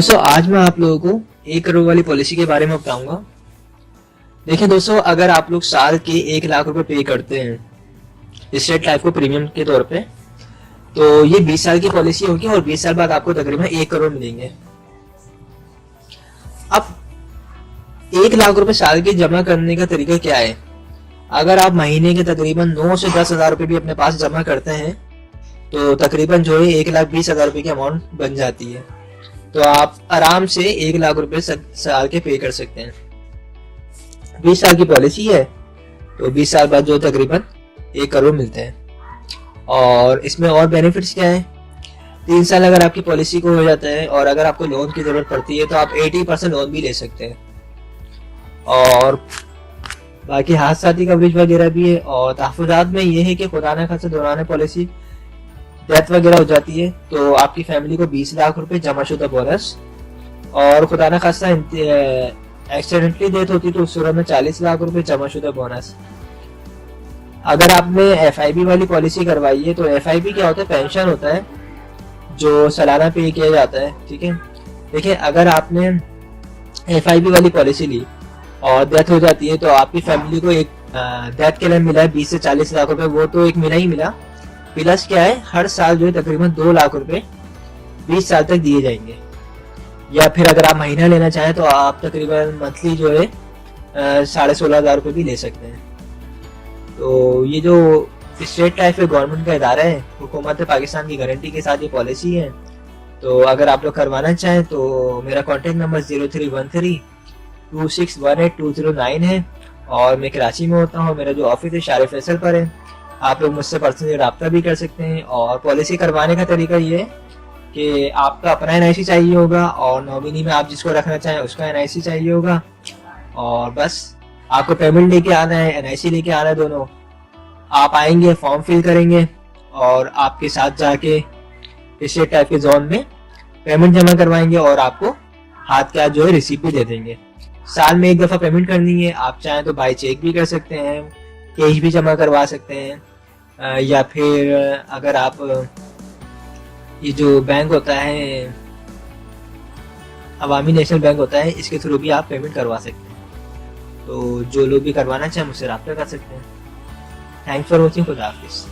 दोस्तों आज मैं आप लोगों को 1 करोड़ वाली पॉलिसी के बारे में बताऊंगा। देखिए दोस्तों, अगर आप लोग साल के 1 लाख रुपए पे करते हैं स्टेट लाइफ को प्रीमियम के तौर पे, तो ये 20 साल की पॉलिसी होगी और 20 साल बाद आपको तकरीबन 1 करोड़ मिलेंगे। अब 1 लाख रुपए साल के जमा करने का तरीका क्या है? अगर आप महीने के तकरीबन 9 से 10 हज़ार रुपए भी अपने पास जमा करते हैं तो तकरीबन जो है 1,20,000 रुपए की अमाउंट बन जाती है। तो आप आराम से 1 लाख रुपए साल के पे कर सकते हैं। 20 साल की पॉलिसी है तो 20 साल बाद जो तकरीबन 1 करोड़ मिलते हैं। और इसमें और बेनिफिट्स क्या है? 3 साल अगर आपकी पॉलिसी को हो जाता है और अगर आपको लोन की जरूरत पड़ती है तो आप 80% लोन भी ले सकते हैं। और बाकी हादसाती कवरेज वगैरह भी है। और तहफ़्फ़ुज़ात में ये है कि खुदा न खास्ता दौरान पॉलिसी डेथ वगैरह हो जाती है तो आपकी फैमिली को 20 लाख रुपए जमाशुदा बोनस, और खुदा न खास्ता एक्सीडेंटली डेथ होती तो उस सूरत में 40 लाख रुपए जमाशुदा बोनस। अगर आपने FIB वाली पॉलिसी करवाई है तो FIB क्या होता है? पेंशन होता है जो सालाना पे किया जाता है। ठीक है, देखिए अगर आपने FIB वाली पॉलिसी ली और डेथ हो जाती है तो आपकी फैमिली को एक डेथ के लिए मिला है 20 से 40 लाख रुपए, वो तो एक मिला ही मिला। प्लस क्या है, हर साल जो है तकरीबन 2 लाख रुपए 20 साल तक दिए जाएंगे। या फिर अगर आप महीना लेना चाहें तो आप तकरीबन मंथली जो है 16,500 रुपए भी ले सकते हैं। तो ये जो स्टेट टाइप के गवर्नमेंट का इदारा है, हुकूमत पाकिस्तान की गारंटी के साथ ये पॉलिसी है। तो अगर आप लोग करवाना चाहें तो मेरा कॉन्टेक्ट नंबर 031326182009 है और मैं कराची में होता हूँ। मेरा जो ऑफिस है शारिफ फैसल पर है। आप लोग मुझसे पर्सनली रब्ता भी कर सकते हैं। और पॉलिसी करवाने का तरीका ये है कि आपका अपना NIC चाहिए होगा और नॉमिनी में आप जिसको रखना चाहें उसका NIC चाहिए होगा। और बस आपको पेमेंट लेके आना है, NIC लेके आना है, दोनों। आप आएंगे, फॉर्म फिल करेंगे और आपके साथ जाके स्टेट टाइप के जोन में पेमेंट जमा करवाएंगे और आपको हाथ का जो है रिसीप्ट भी दे देंगे। साल में 1 दफा पेमेंट करनी है। आप चाहें तो बाई चेक भी कर सकते हैं, कैश भी जमा करवा सकते हैं, या फिर अगर आप ये जो बैंक होता है अवामी नेशनल बैंक होता है, इसके थ्रू भी आप पेमेंट करवा सकते हैं। तो जो लोग भी करवाना चाहें मुझसे रब्ता कर सकते हैं। Thanks for watching. खुदा हाफिज़।